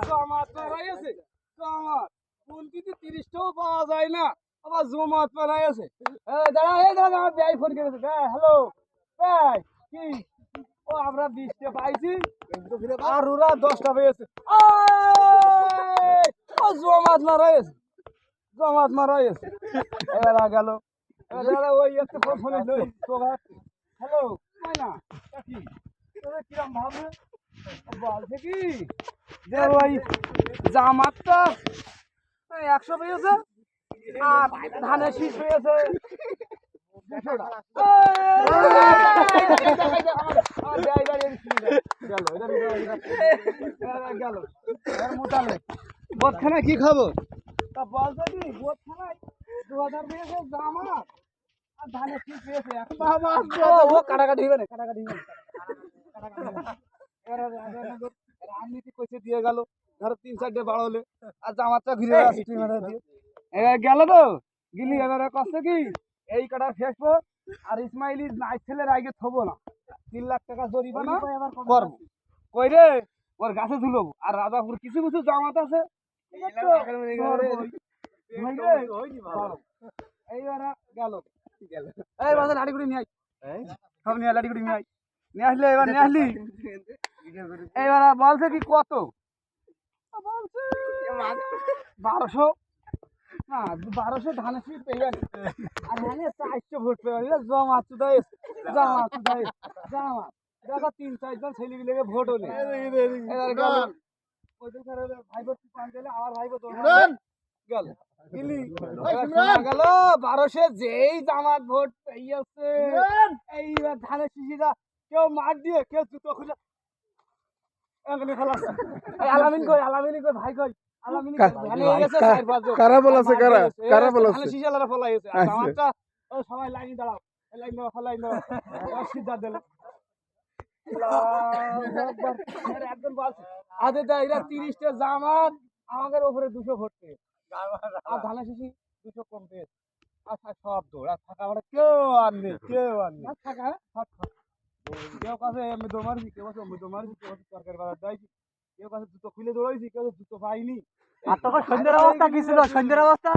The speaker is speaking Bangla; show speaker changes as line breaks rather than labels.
জমাত মারাই আছে জমাত কোনটিতে 30টাও পাওয়া যায় না আবার জমাত মারাই আছে দাঁড়া আমার ভাই ফোন করেছে হ্যালো ভাই কি ও আমরা 20টা পাইছি আর ওরা 10টা পেয়েছে ও জমাত মারাই আছে জমাত মারাই আছে এরা গেল দাদা ওই একটু ফোন হ্যালো না কি কিরম ভাববে বলছে কি যে ওই জামাতটা 100 পেয়েছে আর ধানের শীষ পেয়েছে 200 কি খবর তা বলছে কি বোধখানায় 2000 পেয়েছে জামাত আর ধানের শীষ পেয়েছে ও কাটাকাটি হইবে না কাটাকাটি হইবে রাজনীতি কইছে দিয়ে গেল ধরো 3-4 বাড়লে আর জামাতটা ঘিরে এবার গেল তো গিলি এবারে কষ্ট কি এই কাটা ফেসবো আর ইসমাইলি নাই ছেলের আগে থবো না 3 লাখ টাকা জরিমানা করবো কই রে ওর গাছে ঝুলবো আর রাজাপুর কিছু কিছু জামাত আছে এইবার গেল এই বাজার লাঠিগুড়ি নিয়ে আই সব নিয়ে লাঠিগুড়ি নিয়ে আই নিয়ে আসলে এবার নিয়ে আসলি এইবার বলছে কি কত বলছে 1200 না 1200 ধানের শীষ পেয়ে গেল আর মানে 400 ভোট পেয়ে গেল জামাত চুদাই জামাত দেখো 3-4 জন ছেলে মিলে ভোট হলে এবার গেল ওইদিন ভাই ভোট পান দিলে আমার ভাই ভোট গেল গিলি গেল 1200 যেই জামাত ভোট পেয়েছে এইবার ধানের শীষিরা কেউ মার দিয়ে কেউ জুতো খুলে আলামিন কই ভাই কই আলামিন
কারা বলেছে কারা বলেছে
শিশালারা ফলাই আছে আমারটা সবাই লাইন দাঁড়াও লাইন দাও ফলাই দাও সিদ্ধা দিল একজন বলছে আদে দা এরা 30টা জামাত আমাদের উপরে 200 ভোট পেয়ে আর ধানের শিশি 200 কম পেয়েছে আচ্ছা সব দৌড় আর থাকা আমরা কেউ আর নেই থাকা কেউ কাছে মৃদ মারছি কেউ কাছে মৃদ মারছি কেউ কাছে তরকারি বাজার দেয়ছি কেউ কাছে জুতো খুলে দৌড়াইছি কেউ জুতো পাইনি আর তখন সন্ধ্যের অবস্থা কি ছিল সন্ধ্যের অবস্থা